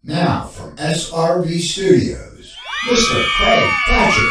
Now from SRV Studios, Mr. Craig Thatcher.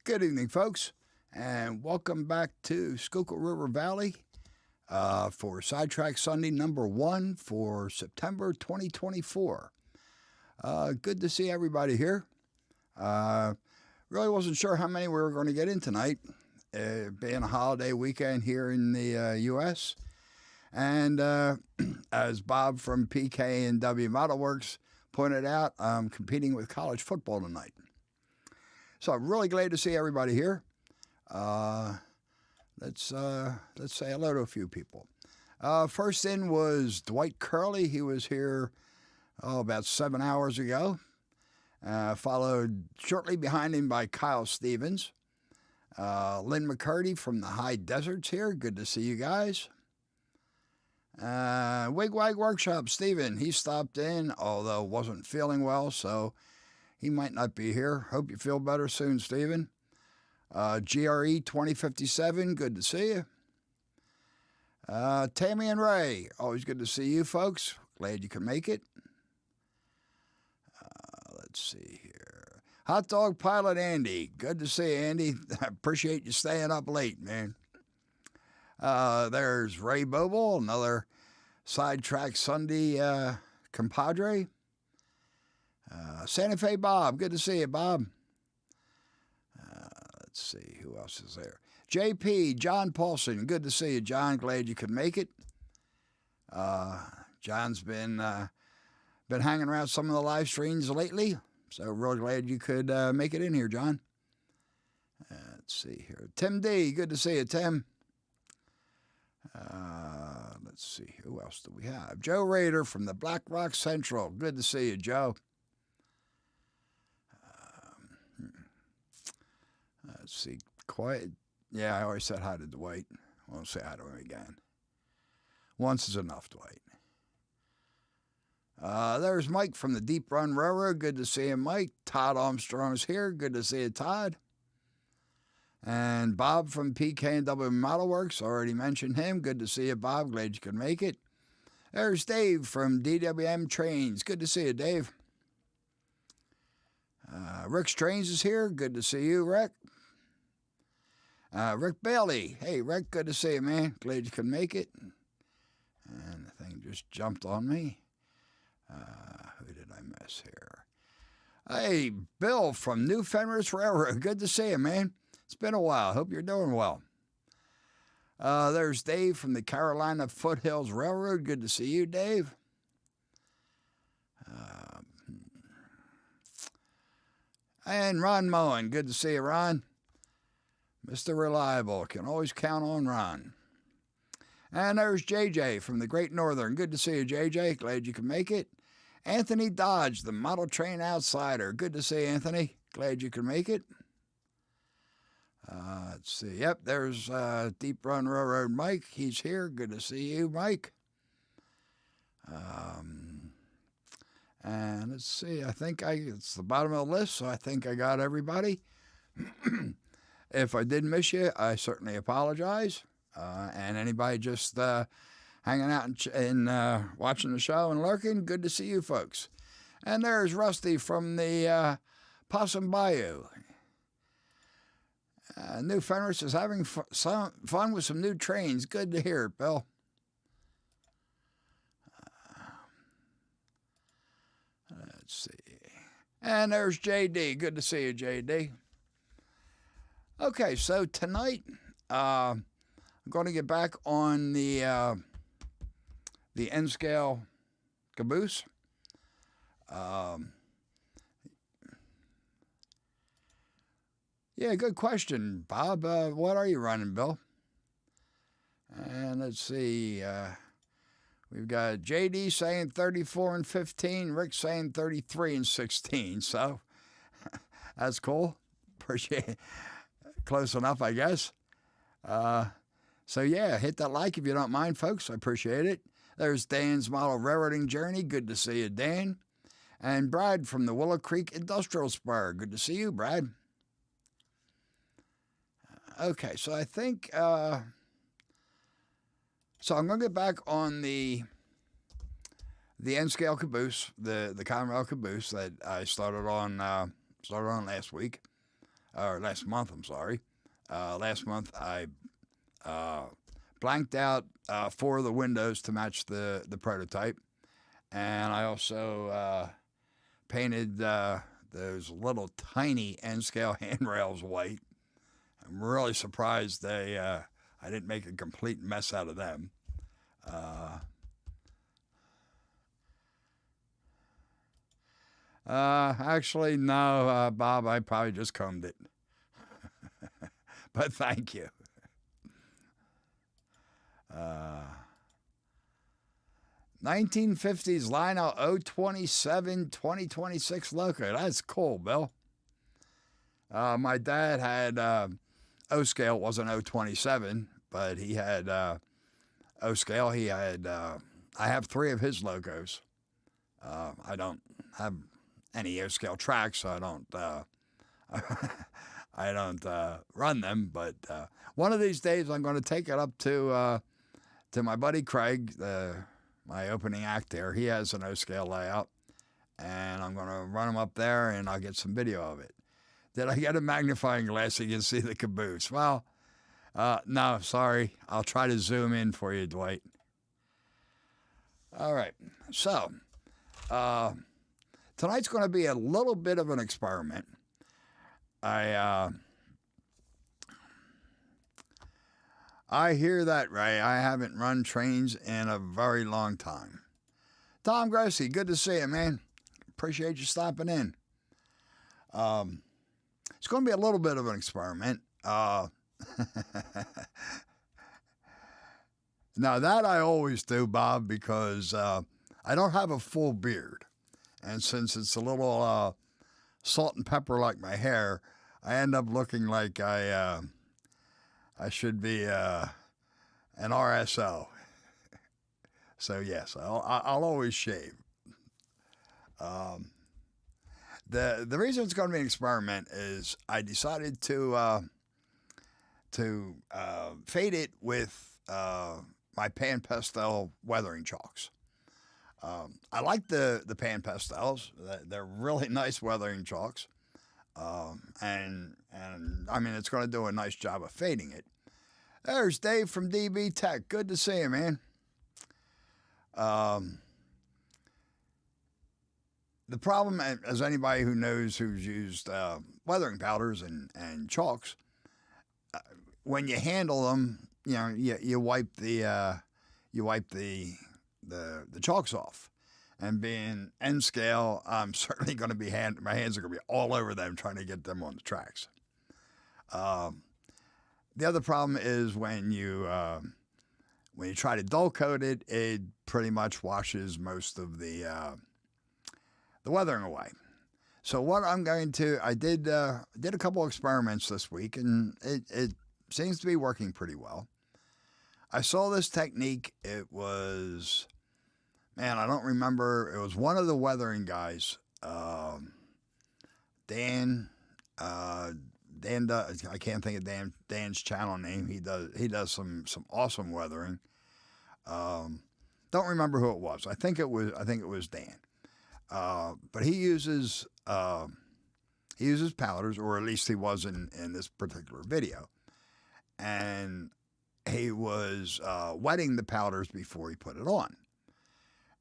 Good evening, folks, and welcome back to Schuylkill River Valley for Sidetrack Sunday number 1 for September 2024. Good to see everybody here. Really wasn't sure how many we were going to get in tonight, being a holiday weekend here in the U.S. And as Bob from PK&W Model Works pointed out, I'm competing with college football tonight. So I'm really glad to see everybody here. Let's say hello to a few people. First in was Dwight Curley. He was here about 7 hours ago. Followed shortly behind him by Kyle Stevens. Lynn McCurdy from the High Deserts here. Good to see you guys. Wigwag Workshop, Steven. He stopped in, although wasn't feeling well, so he might not be here. Hope you feel better soon, Stephen. GRE 2057, good to see you. Tammy and Ray, always good to see you folks. Glad you can make it. Let's see here. Hot Dog Pilot Andy, good to see you, Andy. I appreciate you staying up late, man. There's Ray Boble, another sidetrack Sunday compadre. Santa Fe Bob, good to see you, Bob. Let's see, who else is there? JP, John Paulson, good to see you, John. Glad you could make it. John's been hanging around some of the live streams lately, so real glad you could make it in here, John. Let's see here. Tim D, good to see you, Tim. Let's see, who else do we have? Joe Rader from the Black Rock Central. Good to see you, Joe. Let's see, quiet. Yeah, I always said hi to Dwight. I won't say hi to him again. Once is enough, Dwight. There's Mike from the Deep Run Railroad. Good to see you, Mike. Todd Armstrong's here. Good to see you, Todd. And Bob from PK&W Model Works. Already mentioned him. Good to see you, Bob. Glad you could make it. There's Dave from DWM Trains. Good to see you, Dave. Rick's Trains is here. Good to see you, Rick. Rick Bailey. Hey, Rick, good to see you, man. Glad you could make it. And the thing just jumped on me. Who did I miss here? Hey, Bill from New Fenris Railroad. Good to see you, man. It's been a while. Hope you're doing well. There's Dave from the Carolina Foothills Railroad. Good to see you, Dave. And Ron Moen. Good to see you, Ron. Mr. Reliable. Can always count on Ron. And there's JJ from the Great Northern. Good to see you, JJ. Glad you could make it. Anthony Dodge, the Model Train Outsider. Good to see you, Anthony. Glad you could make it. Let's see. Yep, there's Deep Run Railroad Mike. He's here. Good to see you, Mike. And let's see. I think it's the bottom of the list, so I think I got everybody. If I did miss you, I certainly apologize. And anybody just hanging out and watching the show and lurking, good to see you folks. And there's Rusty from the Possum Bayou. New Fenris is having fun with some new trains. Good to hear it, Bill. Let's see. And there's JD. Good to see you, JD. Okay, so tonight I'm going to get back on the N-scale caboose. Yeah, good question, Bob. What are you running, Bill? And let's see. We've got JD saying 34 and 15, Rick saying 33 and 16. So that's cool. Appreciate it. Close enough, I guess. So yeah, hit that like if you don't mind, folks. I appreciate it. There's Dan's Model Railroading Journey. Good to see you, Dan. And Brad from the Willow Creek Industrial Spur. Good to see you, Brad. Okay, so I think, so I'm going to get back on the N-scale caboose, the Conrail caboose that I started on last week, or last month, I'm sorry. Last month I blanked out 4 of the windows to match the prototype, and I also painted those little tiny N-scale handrails white. I'm really surprised I didn't make a complete mess out of them. Actually, no, Bob, I probably just combed it. But thank you. 1950s Lionel 027 2026 loco. That's cool, Bill. My dad had O-scale. It wasn't 027, but he had O-scale. He had, I have 3 of his logos. I don't have any O-scale tracks, so I don't, I don't run them. But one of these days, I'm going to take it up to my buddy Craig, my opening act there. He has an O-scale layout, and I'm going to run him up there, and I'll get some video of it. Did I get a magnifying glass so you can see the caboose? Well, No, sorry. I'll try to zoom in for you, Dwight. All right. So, tonight's going to be a little bit of an experiment. I hear that, Ray. I haven't run trains in a very long time. Tom Grossi, good to see you, man. Appreciate you stopping in. It's going to be a little bit of an experiment. Now, that I always do, Bob, because I don't have a full beard. And since it's a little salt and pepper like my hair, I end up looking like I should be an RSO. So, yes, I'll always shave. The reason it's going to be an experiment is I decided to fade it with my pan pastel weathering chalks. I like the pan pastels. They're really nice weathering chalks. And I mean, it's going to do a nice job of fading it. There's Dave from DB Tech. Good to see you, man. The problem, as anybody who knows who's used weathering powders and chalks, when you handle them, you wipe the chalks off. And being N scale, I'm certainly going to be my hands are going to be all over them trying to get them on the tracks. The other problem is when you try to dull coat it, it pretty much washes most of the weathering away. So what I'm going to, I did a couple experiments this week, and it seems to be working pretty well. I saw this technique. It was, man, I don't remember. It was one of the weathering guys, Dan. Dan does, I can't think of Dan's channel name. He does some awesome weathering. Don't remember who it was. I think it was Dan. But he uses powders, or at least he was in this particular video, and he was wetting the powders before he put it on.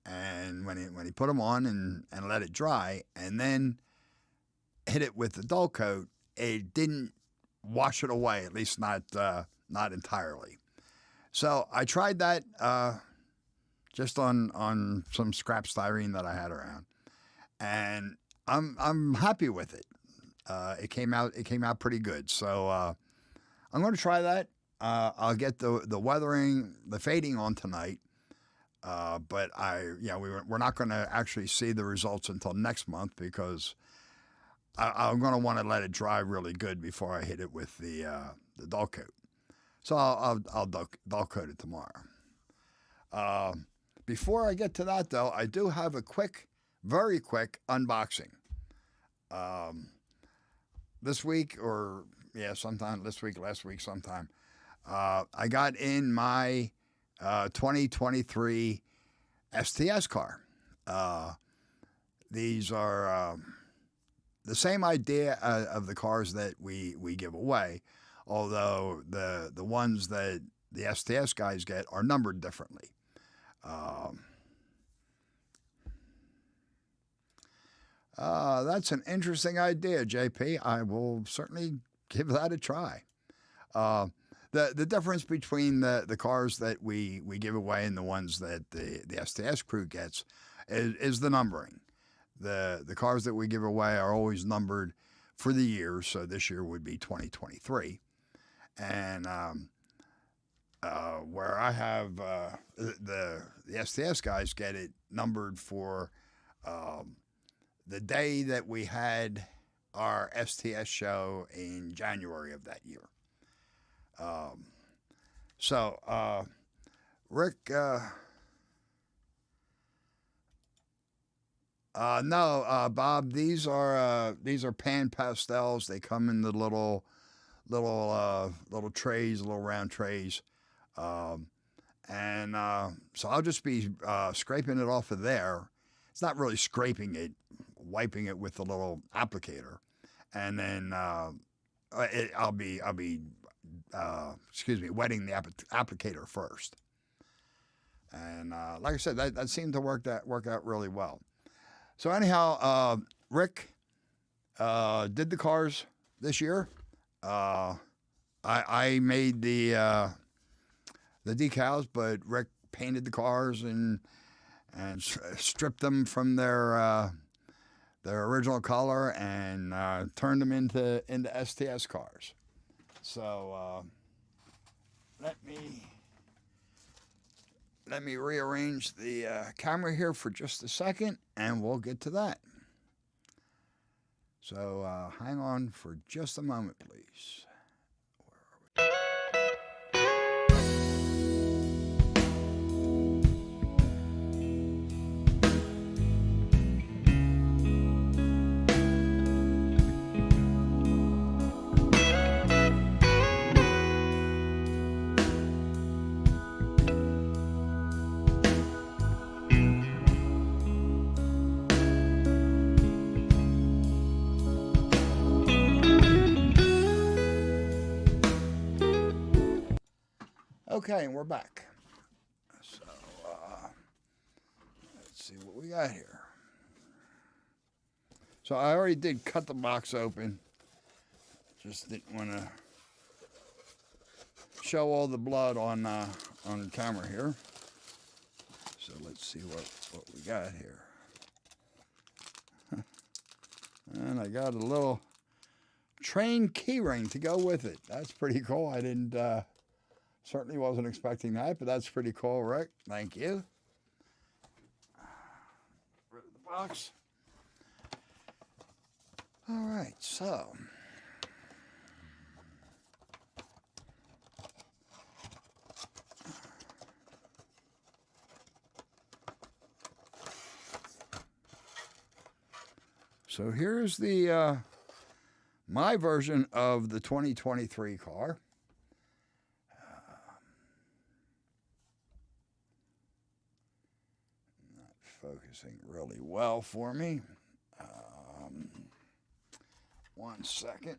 And when he put them on and let it dry, and then hit it with the dull coat, it didn't wash it away, at least not entirely. So I tried that just on some scrap styrene that I had around, and I'm happy with it. It came out pretty good. So I'm going to try that. I'll get the weathering, the fading on tonight. But we're not going to actually see the results until next month, because I'm going to want to let it dry really good before I hit it with the dull coat. So I'll dull coat it tomorrow. Before I get to that, though, I do have a very quick unboxing. This week, sometime this week, last week sometime, I got in my 2023 STS car. These are the same idea of the cars that we give away, although the ones that the STS guys get are numbered differently. That's an interesting idea, JP. I will certainly give that a try. The difference between the cars that we give away and the ones that the STS crew gets is the numbering. The cars that we give away are always numbered for the year, so this year would be 2023. And where I have the STS guys get it numbered for the day that we had our STS show in January of that year. Rick, no, Bob, these are pan pastels. They come in the little trays, little round trays. So I'll just be scraping it off of there. It's not really scraping it, wiping it with the little applicator, and then I'll be wetting the applicator first. And like I said, that seemed to work out really well. So anyhow, Rick did the cars this year. I made the decals, but Rick painted the cars and stripped them from their original color and turned them into STS cars. So let me rearrange the camera here for just a second, and we'll get to that. So hang on for just a moment, please. Where are we? Okay, and we're back. So, let's see what we got here. So I already did cut the box open. Just didn't want to show all the blood on camera here. So let's see what we got here. And I got a little train key ring to go with it. That's pretty cool. I didn't... certainly wasn't expecting that, but that's pretty cool, Rick. Thank you. Rid of the box. All right, so. So here's the my version of the 2023 car. Focusing really well for me. 1 second.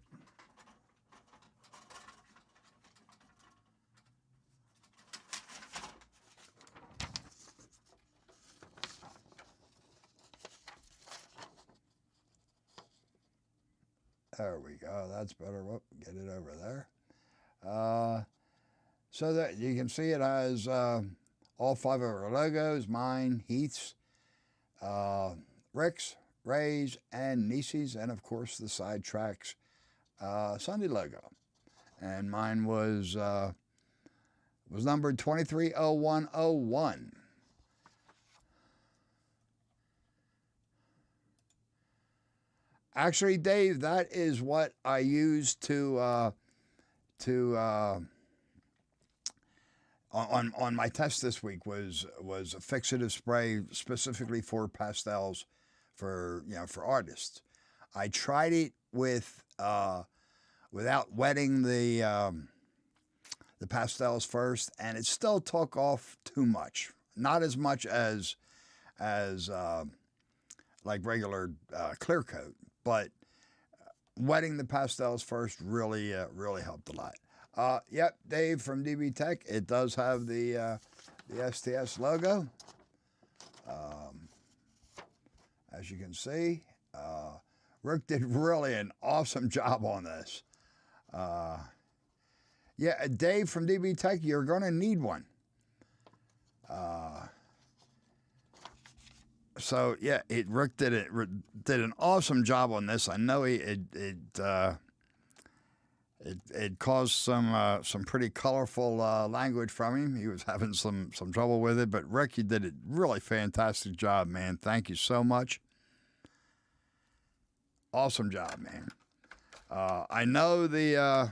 There we go. That's better. Whoop, get it over there. So that you can see it has all 5 of our logos, mine, Heath's, Rick's, Ray's, and Nissy's, and of course the side tracks Sunday logo. And mine was numbered 230101. Actually, Dave, that is what I used on my test this week was a fixative spray specifically for pastels for artists. I tried it with without wetting the pastels first, and it still took off too much. Not as much as like regular clear coat, but wetting the pastels first really helped a lot. Yep, Dave from DB Tech. It does have the STS logo. As you can see, Rick did really an awesome job on this. Yeah, Dave from DB Tech, you're going to need one. So yeah, Rick did an awesome job on this. I know it caused some pretty colorful language from him. He was having some trouble with it, but Rick, you did a really fantastic job, man. Thank you so much. Awesome job, man. I know the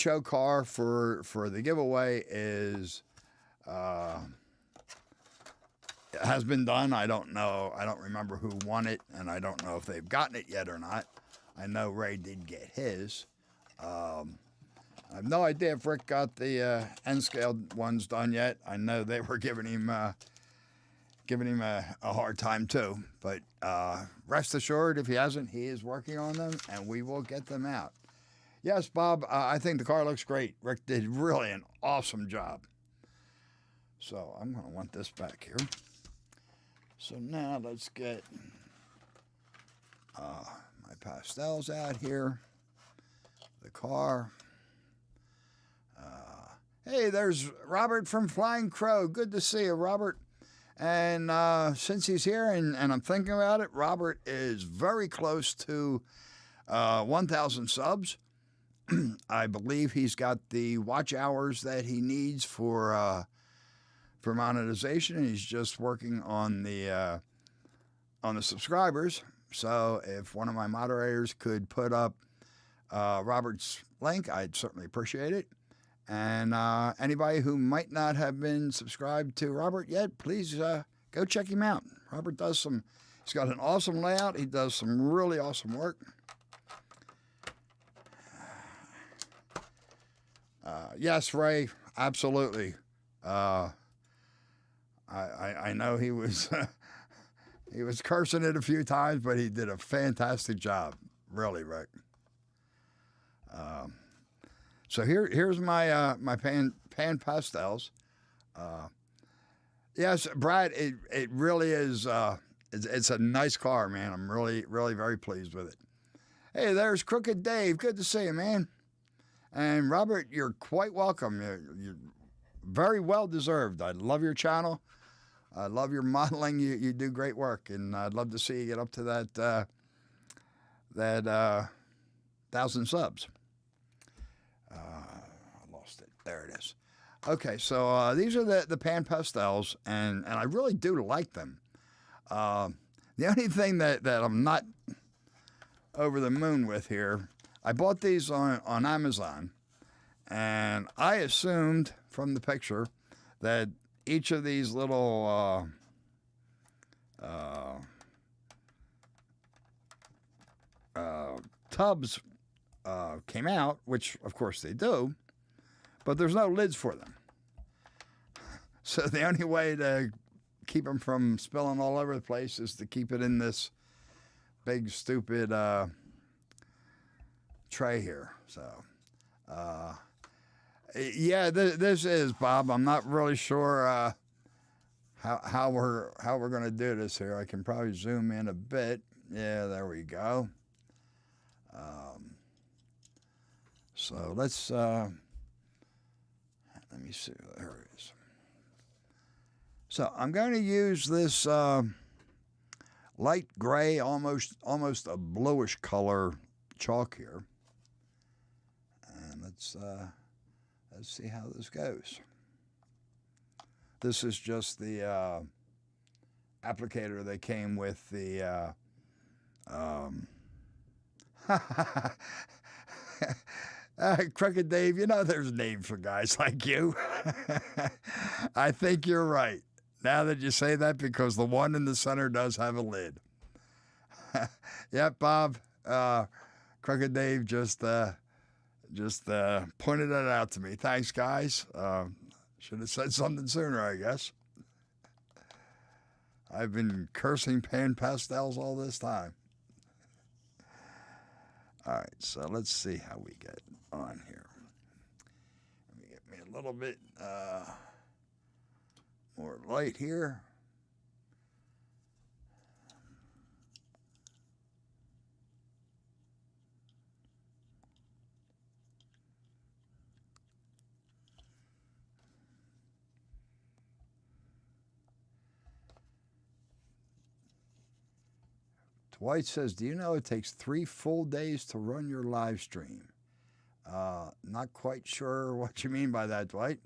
HO car for the giveaway is has been done. I don't know. I don't remember who won it, and I don't know if they've gotten it yet or not. I know Ray did get his. I have no idea if Rick got the N-scale ones done yet. I know they were giving him a hard time too. But rest assured, if he hasn't, he is working on them, and we will get them out. Yes, Bob, I think the car looks great. Rick did really an awesome job. So I'm going to want this back here. So now let's get my pastels out here. The car. Hey, there's Robert from Flying Crow. Good to see you, Robert. And since he's here and I'm thinking about it, Robert is very close to 1,000 subs. I believe he's got the watch hours that he needs for monetization, and he's just working on the subscribers. So if one of my moderators could put up Robert's link, I'd certainly appreciate it. And anybody who might not have been subscribed to Robert yet, please go check him out. Robert he's got an awesome layout. He does some really awesome work. Yes, Ray, absolutely. I know he was he was cursing it a few times, but he did a fantastic job, really, Rick. So here's my my pan pastels. Yes, Brad, it really is. It's a nice car, man. I'm really very pleased with it. Hey, there's Crooked Dave. Good to see you, man. And Robert, you're quite welcome. You're very well deserved. I love your channel. I love your modeling. You do great work, and I'd love to see you get up to that 1,000 subs. I lost it. There it is. Okay, so these are the pan pastels, and I really do like them. The only thing that I'm not over the moon with here, I bought these on Amazon, and I assumed from the picture that each of these little tubs came out, which of course they do, but there's no lids for them. So the only way to keep them from spilling all over the place is to keep it in this big stupid tray here. So yeah, this is, Bob. I'm not really sure how we're going to do this here. I can probably zoom in a bit. Yeah, there we go. So let's let me see. There it is. So I'm going to use this light gray, almost a bluish color chalk here, and let's see how this goes. This is just the applicator that came with the Crooked Dave, you know there's names for guys like you. I think you're right. Now that you say that, because the one in the center does have a lid. Yep, Bob. Crooked Dave just pointed that out to me. Thanks, guys. Should have said something sooner, I guess. I've been cursing pan pastels all this time. All right, so let's see how we get on here. Let me get me a little bit more light here. Dwight says, do you know it takes 3 full days to run your live stream? Not quite sure what you mean by that, Dwight.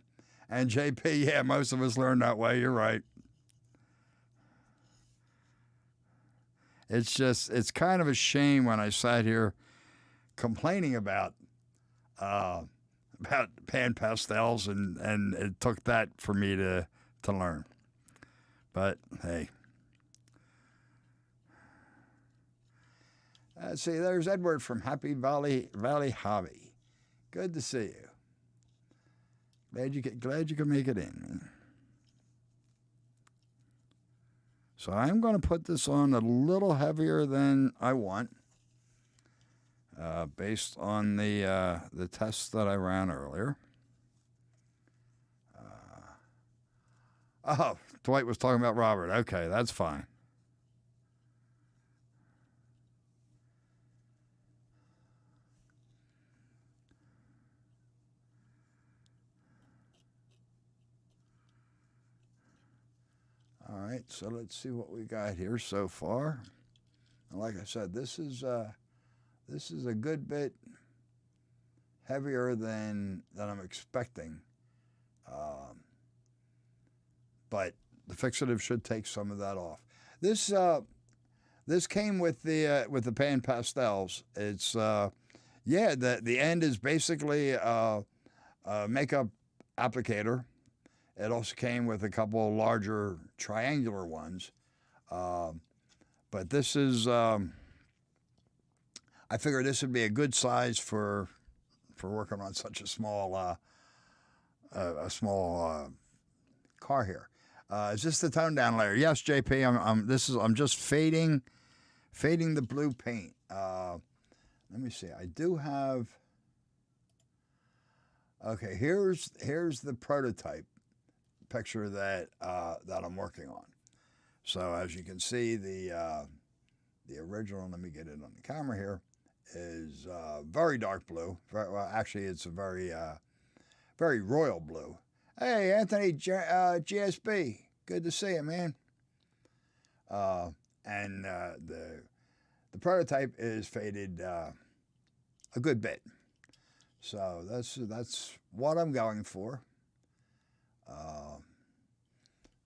And JP, yeah, most of us learn that way. You're right. It's kind of a shame when I sat here complaining about pan pastels, and it took that for me to learn. But hey. See, there's Edward from Happy Valley Hobby. Good to see you. Glad you could make it in. So I'm going to put this on a little heavier than I want. based on the tests that I ran earlier. Oh, Dwight was talking about Robert. Okay, that's fine. All right, so let's see what we got here so far. Like I said, this is a good bit heavier than I'm expecting, but the fixative should take some of that off. This came with the pan pastels. It's the end is basically a makeup applicator. It also came with a couple larger triangular ones. But this is, I figured this would be a good size for working on such a small car here. Is this the tone down layer? Yes, JP. I'm just fading the blue paint. Let me see. I do have. Okay, here's the prototype picture that I'm working on. So as you can see, the original, let me get it on the camera here, is very dark blue. Actually, it's a very royal blue. Hey, Anthony, GSB, good to see you, man. And the prototype is faded a good bit. So that's what I'm going for.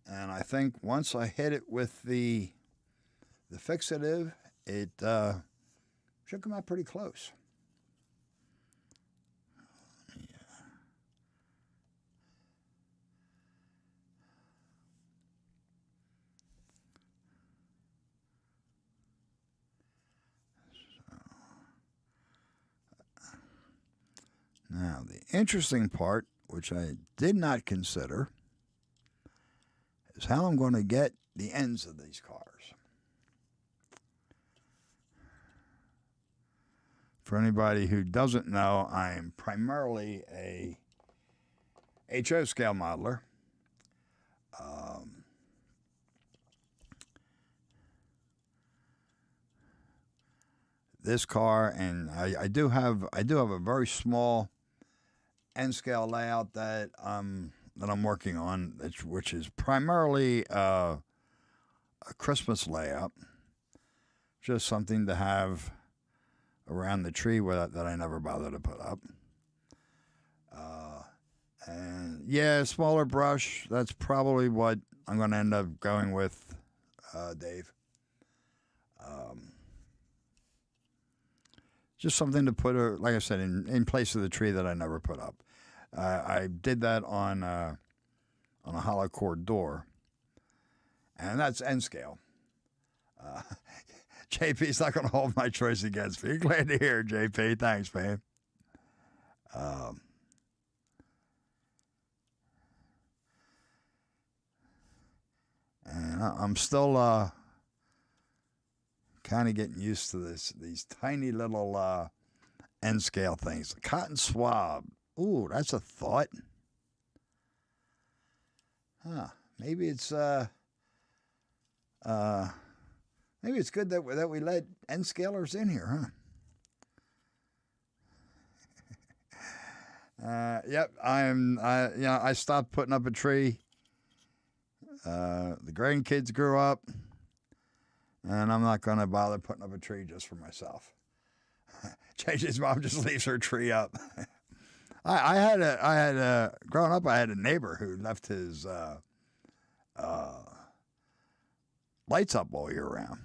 And I think once I hit it with the fixative, it should come out pretty close. Now, the interesting part, which I did not consider, is how I'm going to get the ends of these cars. For anybody who doesn't know, I am primarily a HO scale modeler. This car, and I do have a very small N scale layout that I'm working on, which is primarily a Christmas layout, just something to have around the tree that I never bother to put up. And yeah, smaller brush. That's probably what I'm going to end up going with, Dave. Just something to put, like I said, in place of the tree that I never put up. I did that on a hollow core door, and that's N scale. JP's not going to hold my choice against me. Glad to hear, JP. Thanks, man. And I'm still kind of getting used to these tiny little N scale things. Cotton swab. Ooh, that's a thought. Huh. Maybe it's good that we let N scalers in here, huh? Yep. I stopped putting up a tree. The grandkids grew up, and I'm not going to bother putting up a tree just for myself. JJ's mom just leaves her tree up. I had growing up, I had a neighbor who left his lights up all year round.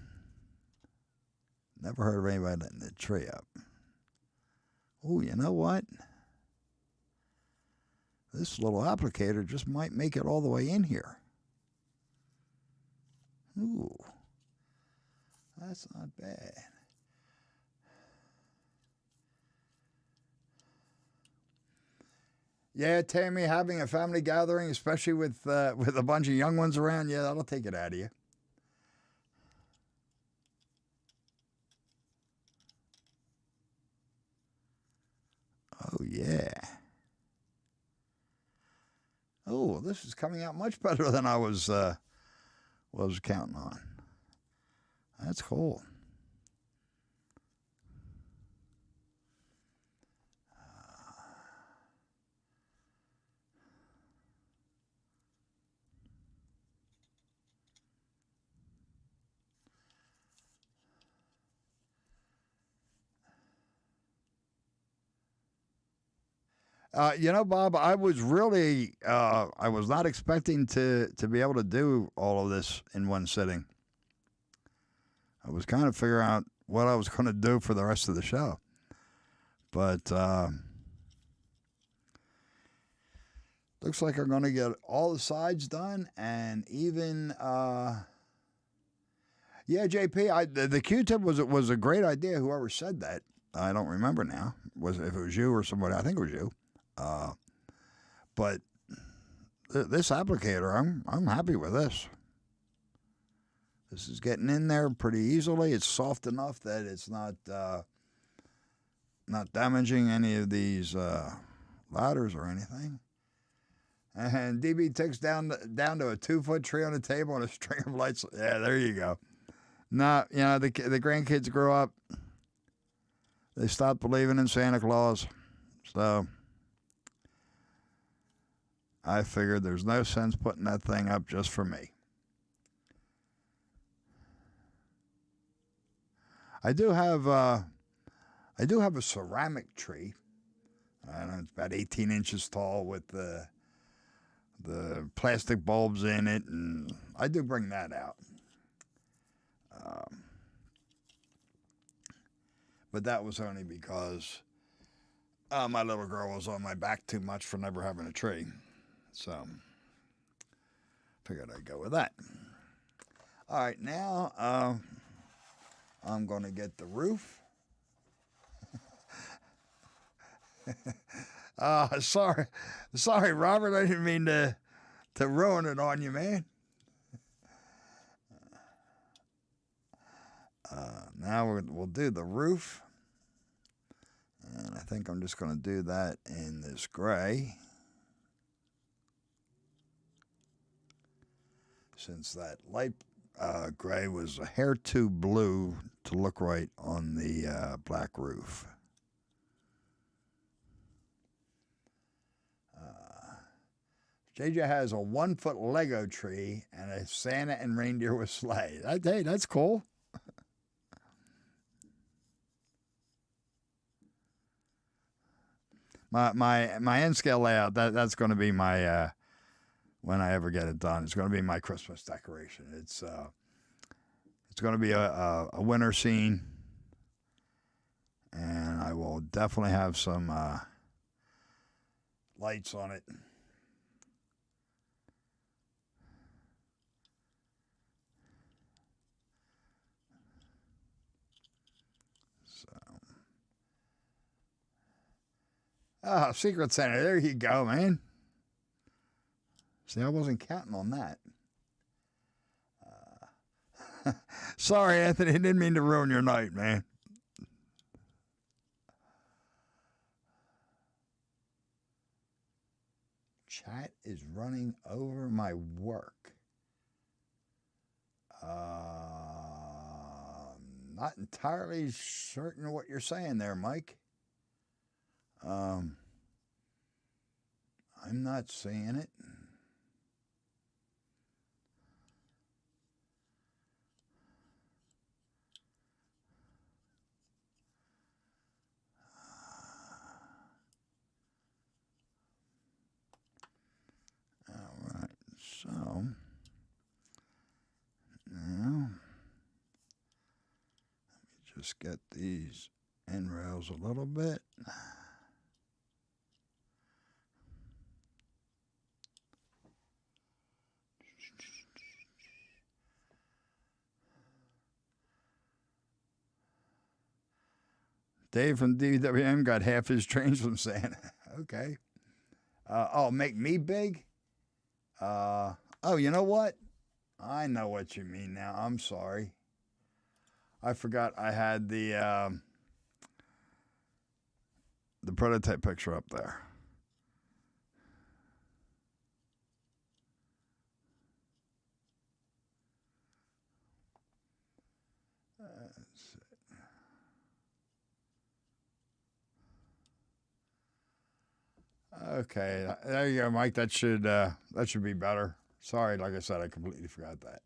Never heard of anybody letting the tree up. Oh, you know what? This little applicator just might make it all the way in here. Ooh, that's not bad. Yeah, Tammy, having a family gathering, especially with a bunch of young ones around, yeah, that'll take it out of you. yeah. Oh, this is coming out much better than I was counting on. That's cool. Bob, I was really, I was not expecting to be able to do all of this in one sitting. I was kind of figuring out what I was going to do for the rest of the show. But looks like I'm going to get all the sides done, and even, yeah, JP, the Q-tip was a great idea. Whoever said that, I don't remember now. If it was you or somebody? I think it was you. But this applicator, I'm happy with this. This is getting in there pretty easily. It's soft enough that it's not damaging any of these ladders or anything. And DB takes down to a 2-foot tree on the table and a string of lights. Yeah, there you go. Now, the grandkids grow up. They stop believing in Santa Claus. So I figured there's no sense putting that thing up just for me. I do have a ceramic tree. I don't know, it's about 18 inches tall with the plastic bulbs in it, and I do bring that out. But that was only because my little girl was on my back too much for never having a tree. So figured I'd go with that. All right, now I'm going to get the roof. Sorry, Robert. I didn't mean to ruin it on you, man. Now we'll do the roof, and I think I'm just going to do that in this gray, since that light gray was a hair too blue to look right on the black roof. JJ has a 1-foot Lego tree and a Santa and reindeer with sleigh. Hey, that's cool. My end scale layout, that's going to be my when I ever get it done. It's going to be my Christmas decoration. It's going to be a winter scene, and I will definitely have some lights on it. Oh, Secret Santa. There you go, man. See, I wasn't counting on that. Sorry, Anthony. I didn't mean to ruin your night, man. Chat is running over my work. Not entirely certain what you're saying there, Mike. I'm not seeing it. All right, so now let me just get these end rails a little bit. Dave from DWM got half his trains from Santa. Okay. Make me big? You know what? I know what you mean now. I'm sorry. I forgot I had the the prototype picture up there. Okay, there you go, Mike. That should be better. Sorry, like I said, I completely forgot that.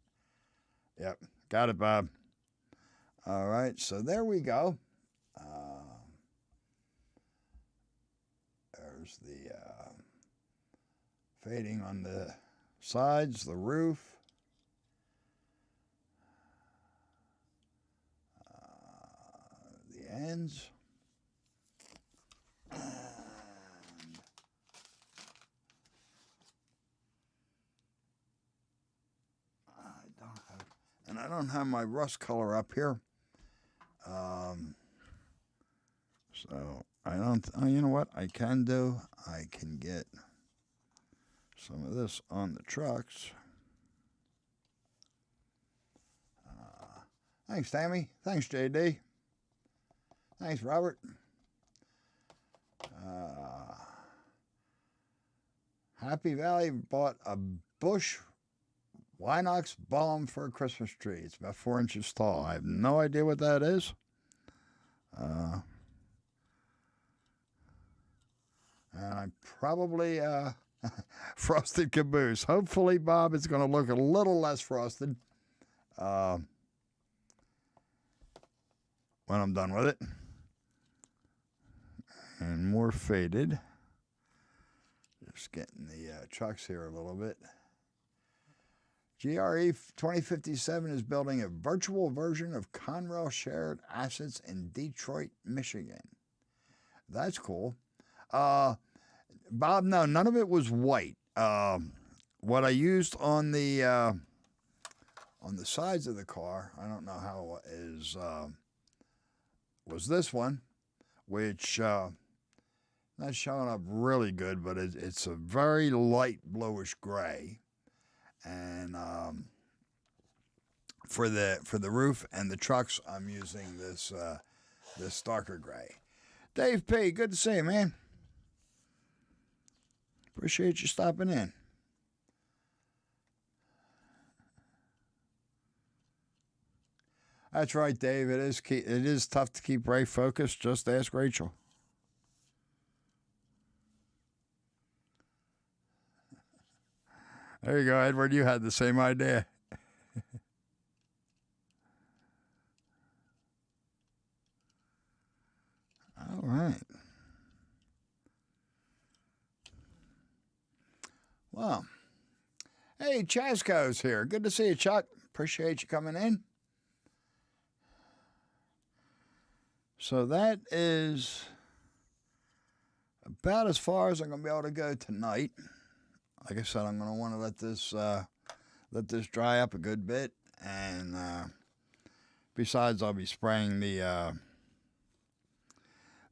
Yep, got it, Bob. All right, so there we go. There's the fading on the sides, the roof. The ends. And I don't have my rust color up here. So I don't, you know what I can do? I can get some of this on the trucks. Thanks, Tammy. Thanks, JD. Thanks, Robert. Happy Valley bought a Bush Winox balm for a Christmas tree. It's about 4 inches tall. I have no idea what that is. And I probably frosted caboose. Hopefully, Bob, it's going to look a little less frosted when I'm done with it. And more faded. Just getting the trucks here a little bit. GRE 2057 is building a virtual version of Conrail shared assets in Detroit, Michigan. That's cool. Bob, no, none of it was white. What I used on the sides of the car, I don't know how it is, was this one, which not showing up really good, but it's a very light bluish gray. And for the roof and the trucks, I'm using this darker gray. Dave P., good to see you, man. Appreciate you stopping in. That's right, Dave. It is tough to keep Ray focused. Just ask Rachel. There you go, Edward. You had the same idea. All right. Well, hey, Chasco's here. Good to see you, Chuck. Appreciate you coming in. So that is about as far as I'm going to be able to go tonight. Like I said, I'm going to want to let this dry up a good bit, and besides, I'll be spraying the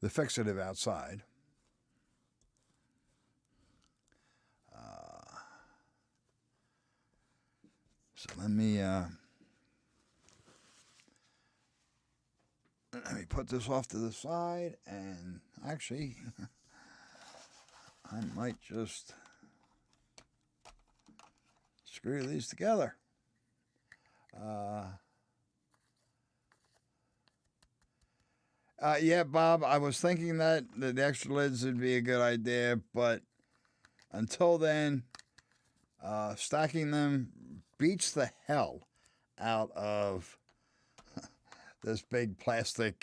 fixative outside. So let me put this off to the side, and actually, I might just screw these together. Yeah, Bob, I was thinking that the extra lids would be a good idea, but until then, stacking them beats the hell out of this big plastic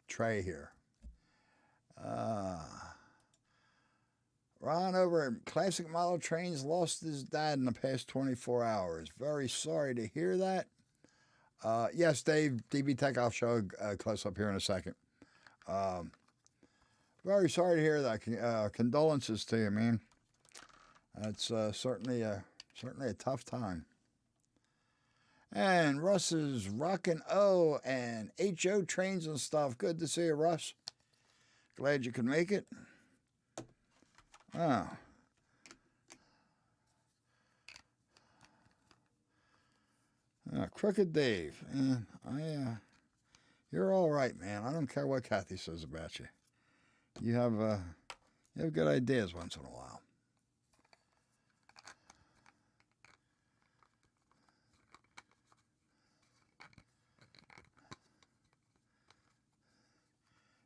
tray here. Ron over at Classic Model Trains lost his dad in the past 24 hours. Very sorry to hear that. Yes, Dave, DB Tech, I'll show a close-up here in a second. Very sorry to hear that. Condolences to you, man. That's certainly a tough time. And Russ is rocking O and HO trains and stuff. Good to see you, Russ. Glad you could make it. Wow. Crooked Dave. And You're all right, man. I don't care what Kathy says about you. You have good ideas once in a while.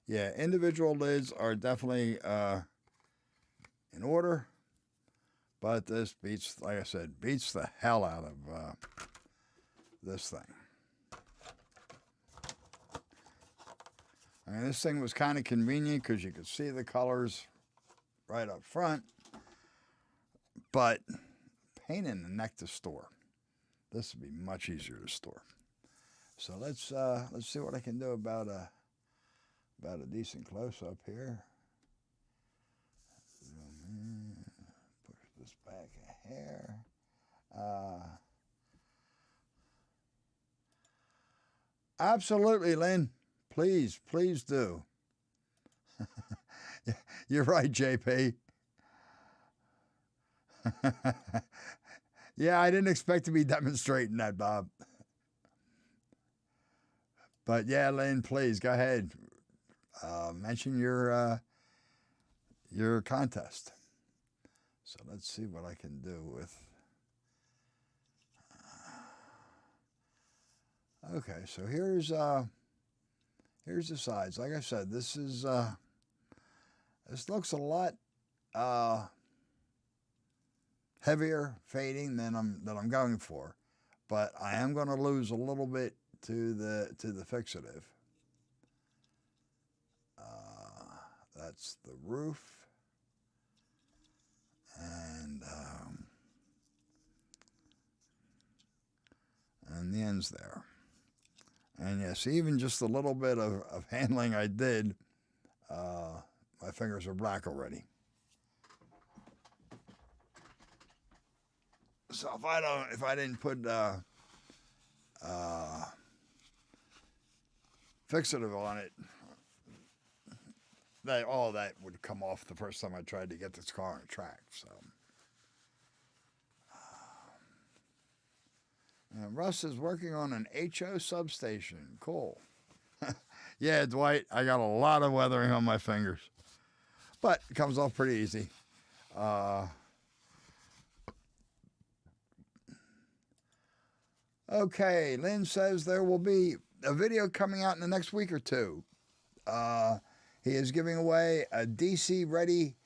Yeah, individual lids are definitely in order, but this beats, like I said, beats the hell out of this thing. I mean, this thing was kind of convenient because you could see the colors right up front, but pain in the neck to store. This would be much easier to store. So let's see what I can do about a decent close-up here. Push this back a hair. Absolutely, Lynn. Please do. You're right, JP. Yeah, I didn't expect to be demonstrating that, Bob. But yeah, Lynn, please go ahead. Mention your contest. So let's see what I can do with. Okay, so here's the sides. Like I said, this looks a lot heavier fading than I'm going for, but I am going to lose a little bit to the fixative. That's the roof, and the ends there. And yes, even just a little bit of handling I did, my fingers are black already. So if I didn't put fixative on it, all that would come off the first time I tried to get this car on a track. So, and Russ is working on an HO substation. Cool. Yeah, Dwight, I got a lot of weathering on my fingers, but it comes off pretty easy. Okay, Lynn says there will be a video coming out in the next week or two. He is giving away a DC ready,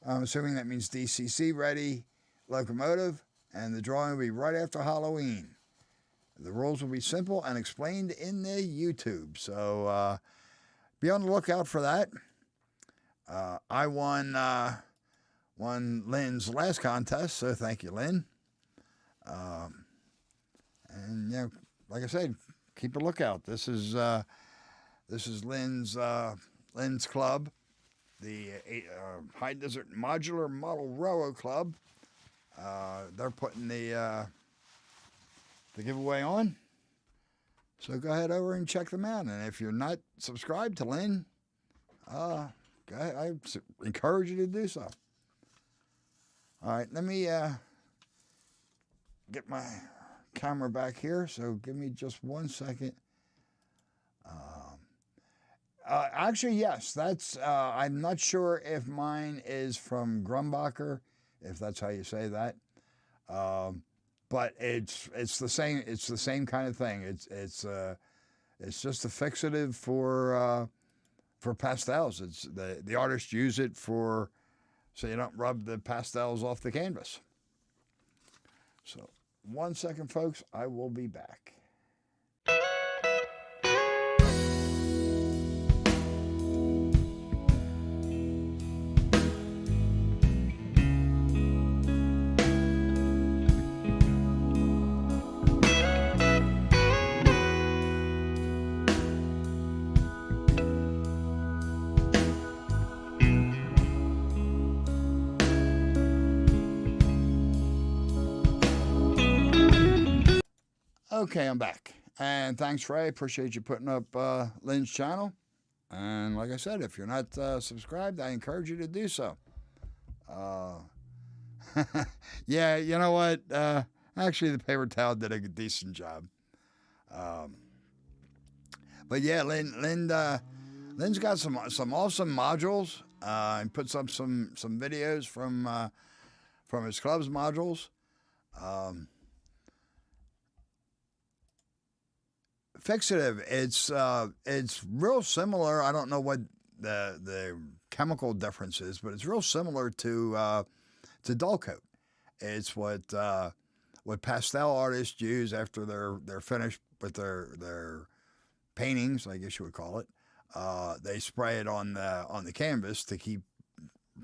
I'm assuming that means DCC ready locomotive, and the drawing will be right after Halloween. The rules will be simple and explained in the YouTube, so be on the lookout for that. I won Lynn's last contest, so thank you, Lynn. And yeah, like I said, keep a lookout. This is Lynn's club, the High Desert Modular Model Railroad Club. They're putting the giveaway on, so go ahead over and check them out. And if you're not subscribed to Lynn, go ahead, I encourage you to do so. All right, let me get my camera back here, so give me just 1 second. Actually, yes, that's I'm not sure if mine is from Grumbacher, if that's how you say that, but it's the same kind of thing. It's just a fixative for pastels. It's the artists use it so you don't rub the pastels off the canvas. So 1 second, folks, I will be back. Okay, I'm back. And thanks, Ray. Appreciate you putting up Lynn's channel. And like I said, if you're not subscribed, I encourage you to do so. Yeah, you know what? Actually, the paper towel did a decent job. But yeah, Lynn's got some awesome modules. And puts up some videos from his club's modules. Fixative, it's real similar. I don't know what the chemical difference is, but it's real similar to dull coat. It's what pastel artists use after they're finished with their paintings, I guess you would call it. They spray it on the canvas to keep,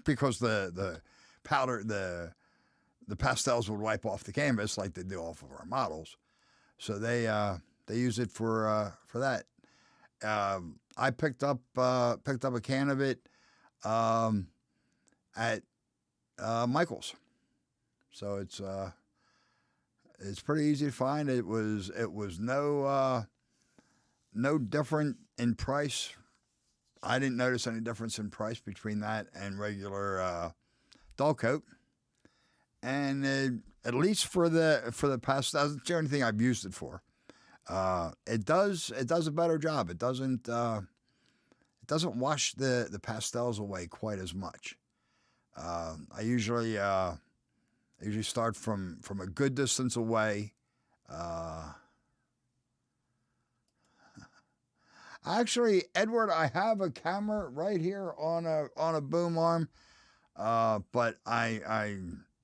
because the powder, the pastels would wipe off the canvas like they do off of our models. So they use it for that. I picked up a can of it at Michael's. So it's pretty easy to find. It was no different in price. I didn't notice any difference in price between that and regular dull coat. And at least for the pastels, it's the only thing I've used it for. It does a better job. It doesn't wash the pastels away quite as much. I usually start from a good distance away. Actually, Edward, I have a camera right here on a boom arm, but I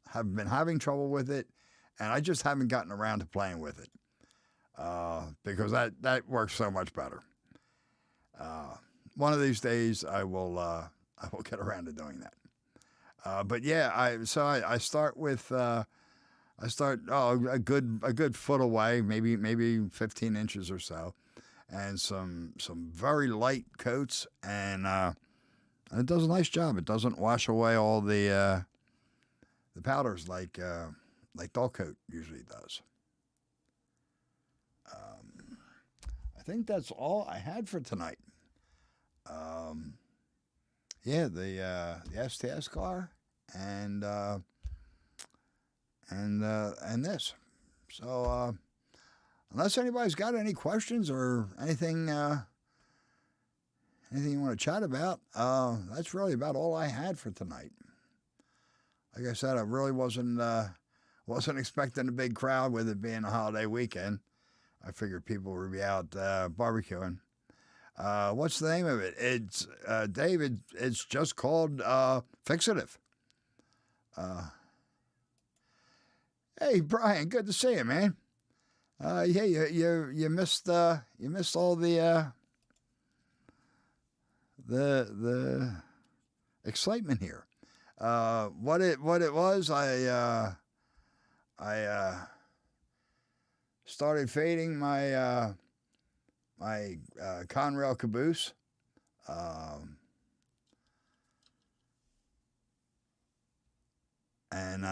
have been having trouble with it, and I just haven't gotten around to playing with it because that works so much better. One of these days, I will get around to doing that. But yeah, I start with a good foot away, maybe 15 inches or so. And some very light coats, and it does a nice job. It doesn't wash away all the powders like dull coat usually does. I think that's all I had for tonight. Yeah, the STS car and this. So. Unless anybody's got any questions or anything you want to chat about, that's really about all I had for tonight. Like I said, I really wasn't expecting a big crowd with it being a holiday weekend. I figured people would be out barbecuing. What's the name of it? It's David. It's just called Fixative. Hey Brian, good to see you, man. Yeah, you missed all the excitement here. What it was, I started fading my my Conrail Caboose. And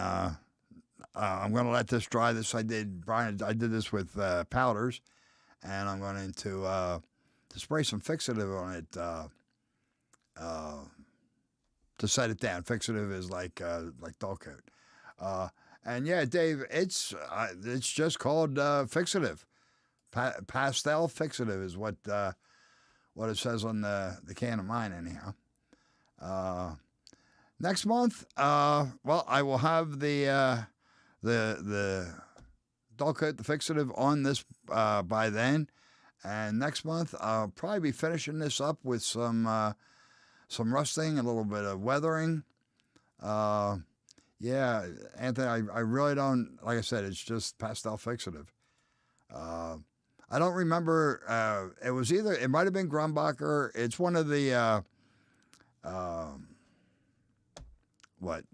I'm going to let this dry. I did this with powders, and I'm going to spray some fixative on it to set it down. Fixative is like dull coat. And yeah, Dave, it's just called fixative. Pastel fixative is what it says on the can of mine, anyhow. Next month, well, I will have the dull coat, the fixative on this by then, and next month I'll probably be finishing this up with some rusting, a little bit of weathering. Yeah, Anthony, I really don't, like I said, it's just pastel fixative. I don't remember. It might have been Grumbacher. It's one of the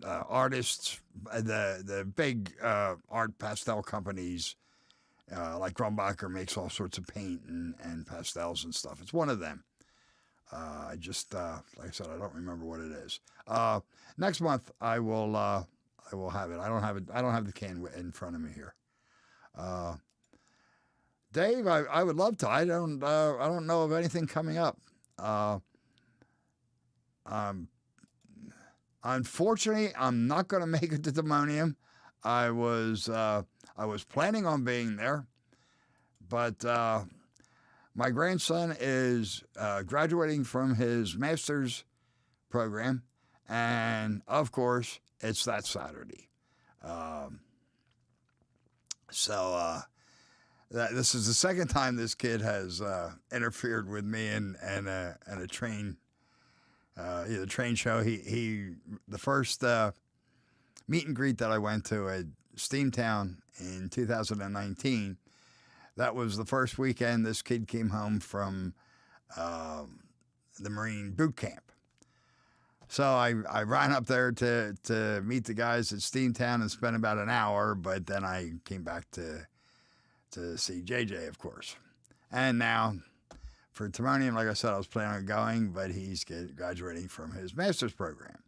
artists, the big art pastel companies, like Grumbacher makes all sorts of paint and pastels and stuff. It's one of them. I just, like I said, I don't remember what it is. Next month I will have it. I don't have the can in front of me here. Dave, I would love to. I don't know of anything coming up. Unfortunately, I'm not going to make it to Demonium. I was planning on being there, but My grandson is graduating from his master's program, and of course, it's that Saturday. So this is the second time this kid has interfered with me and a train, the train show. The first meet and greet that I went to at Steamtown in 2019. That was the first weekend this kid came home from the Marine boot camp. So I ran up there to meet the guys at Steamtown and spent about an hour, but then I came back to see JJ, of course. And now for Timonium, like I said, I was planning on going, but he's graduating from his master's program.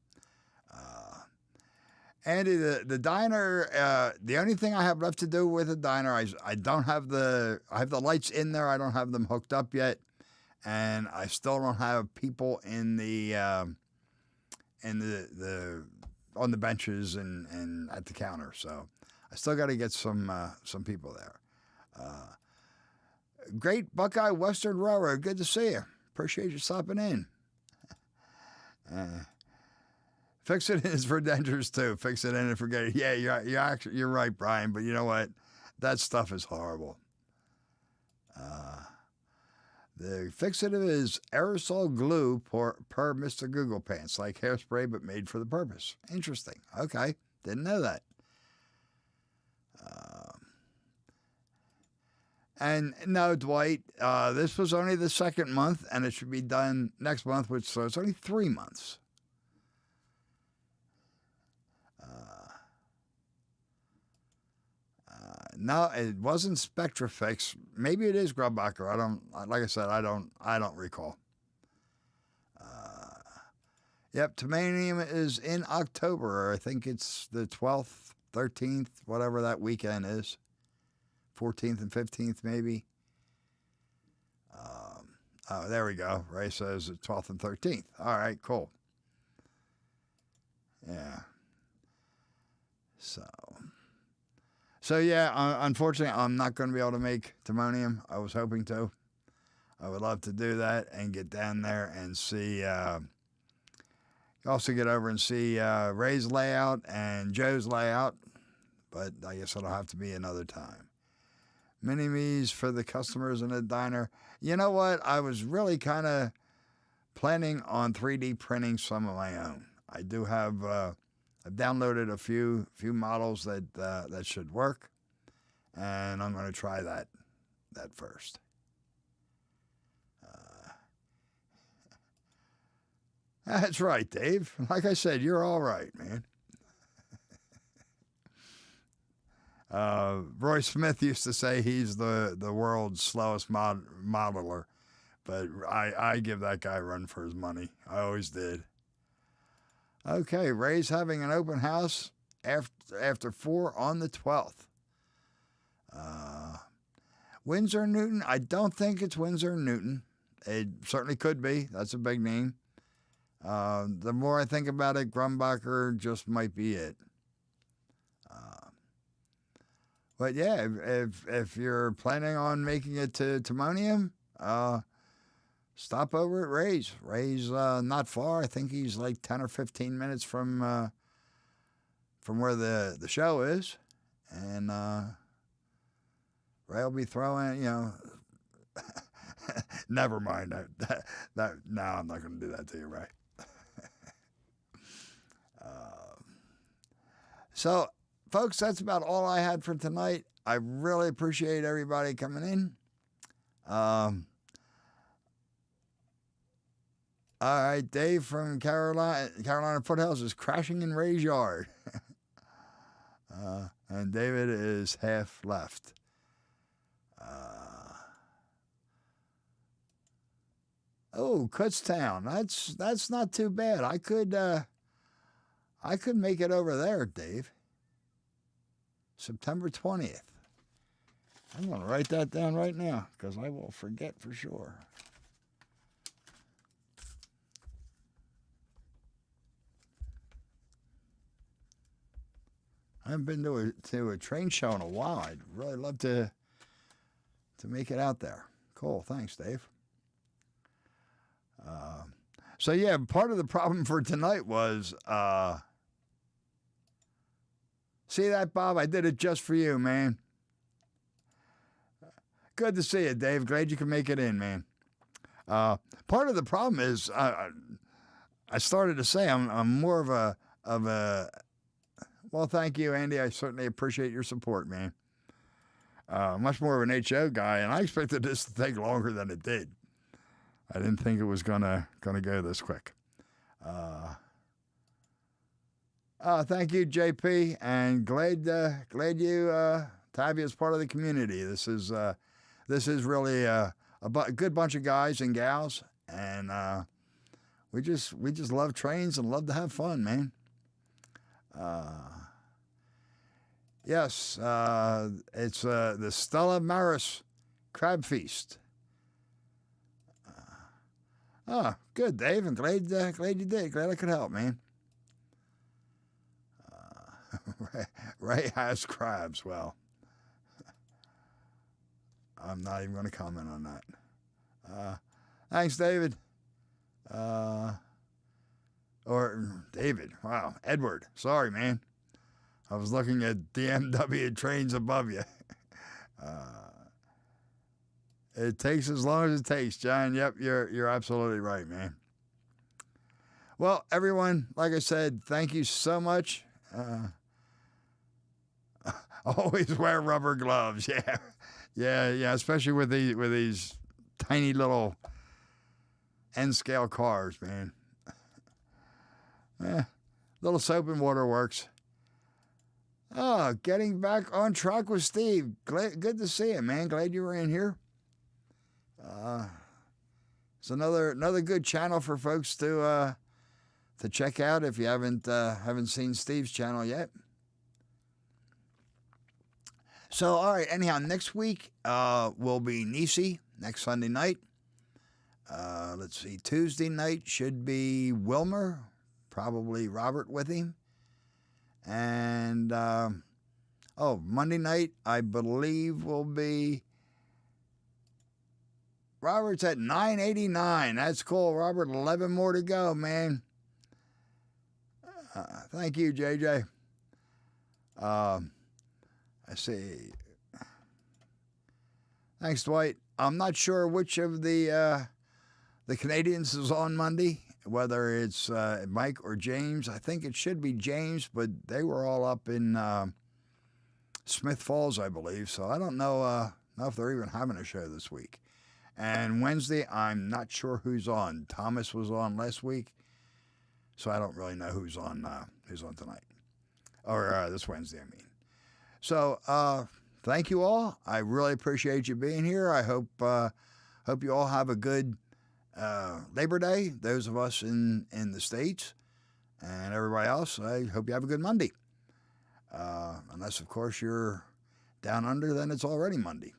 Andy, the diner, the only thing I have left to do with the diner, I don't have I have the lights in there. I don't have them hooked up yet. And I still don't have people in the on the benches and at the counter. So I still got to get some people there. Great Buckeye Western Railroad. Good to see you. Appreciate you stopping in. Fix it is for dentures too. Fix it in and forget it. Yeah, you're right, Brian. But you know what? That stuff is horrible. The fixative is aerosol glue per Mr. Google Pants, like hairspray but made for the purpose. Interesting. Okay, didn't know that. And no, Dwight, this was only the second month, and it should be done next month, so it's only 3 months. No, it wasn't Spectrafix. Maybe it is Grubbacher. Like I said, I don't recall. Yep, Timonium is in October. I think it's the 12th, 13th, whatever that weekend is. 14th and 15th, maybe. Oh, there we go. Ray says the 12th and 13th. All right, cool. Yeah. So yeah, unfortunately, I'm not going to be able to make Timonium. I was hoping to. I would love to do that and get down there and see. Also get over and see Ray's layout and Joe's layout, but I guess it'll have to be another time. Mini-me's for the customers in the diner. You know what? I was really kind of planning on 3D printing some of my own. I do have. I've downloaded a few models that should work, and I'm going to try that first. That's right, Dave. Like I said, you're all right, man. Roy Smith used to say he's the world's slowest modeler, but I give that guy a run for his money. I always did. Okay, Ray's having an open house after 4 on the 12th. Windsor Newton, I don't think it's Windsor Newton. It certainly could be. That's a big name. The more I think about it, Grumbacher just might be it. But yeah, if you're planning on making it to Timonium, stop over at Ray's. Ray's not far. I think he's like 10 or 15 minutes from where the show is. And Ray will be throwing, never mind. No, I'm not going to do that to you, Ray. So, folks, that's about all I had for tonight. I really appreciate everybody coming in. All right, Dave from Carolina Foothills is crashing in Ray's yard. And David is half left. Kutztown. That's not too bad. I could make it over there, Dave. September 20th. I'm going to write that down right now because I will forget for sure. I haven't been to a train show in a while. I'd really love to make it out there. Cool. Thanks, Dave. So yeah, part of the problem for tonight was, see that, Bob? I did it just for you, man. Good to see you, Dave. Glad you can make it in, man. Part of the problem is, I started to say I'm more of a. Well, thank you, Andy. I certainly appreciate your support, man. Much more of an HO guy, and I expected this to take longer than it did. I didn't think it was gonna go this quick. Thank you, JP, and glad you to have you as part of the community. This is really a good bunch of guys and gals, and we just love trains and love to have fun, man. Yes, it's the Stella Maris Crab Feast. Good, Dave. I'm glad you did. Glad I could help, man. Ray has crabs. Well, I'm not even going to comment on that. Thanks, David. Or David. Wow, Edward. Sorry, man. I was looking at DMW trains above you. It takes as long as it takes, John. Yep, you're absolutely right, man. Well, everyone, like I said, thank you so much. Always wear rubber gloves. Yeah. Especially with these tiny little N-scale cars, man. Little soap and water works. Getting back on track with Steve. Good to see you, man. Glad you were in here. It's another good channel for folks to check out if you haven't seen Steve's channel yet. So, all right. Anyhow, next week will be Nissy next Sunday night. Let's see. Tuesday night should be Wilmer, probably Robert with him, and Monday night I believe will be. Robert's at 989. That's cool, Robert. 11 more to go, man. Thank you, JJ. I see. Thanks, Dwight. I'm not sure which of the Canadians is on Monday, whether it's Mike or James. I think it should be James, but they were all up in Smith Falls, I believe. So I don't know if they're even having a show this week. And Wednesday, I'm not sure who's on. Thomas was on last week, so I don't really know who's on tonight, or this Wednesday, I mean. So thank you all. I really appreciate you being here. I hope you all have a good Labor Day. Those of us in the States and everybody else, I hope you have a good Monday. Unless, of course, you're down under, then it's already Monday.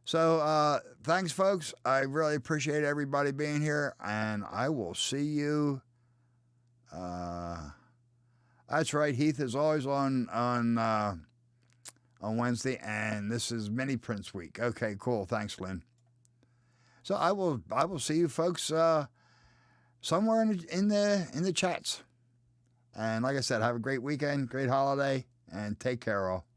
So thanks, folks. I really appreciate everybody being here, and I will see you. That's right. Heath is always on Wednesday, and this is Mini Prince Week. Okay, cool. Thanks, Lynn. So I will see you folks somewhere in the chats. And like I said, have a great weekend, great holiday, and take care all.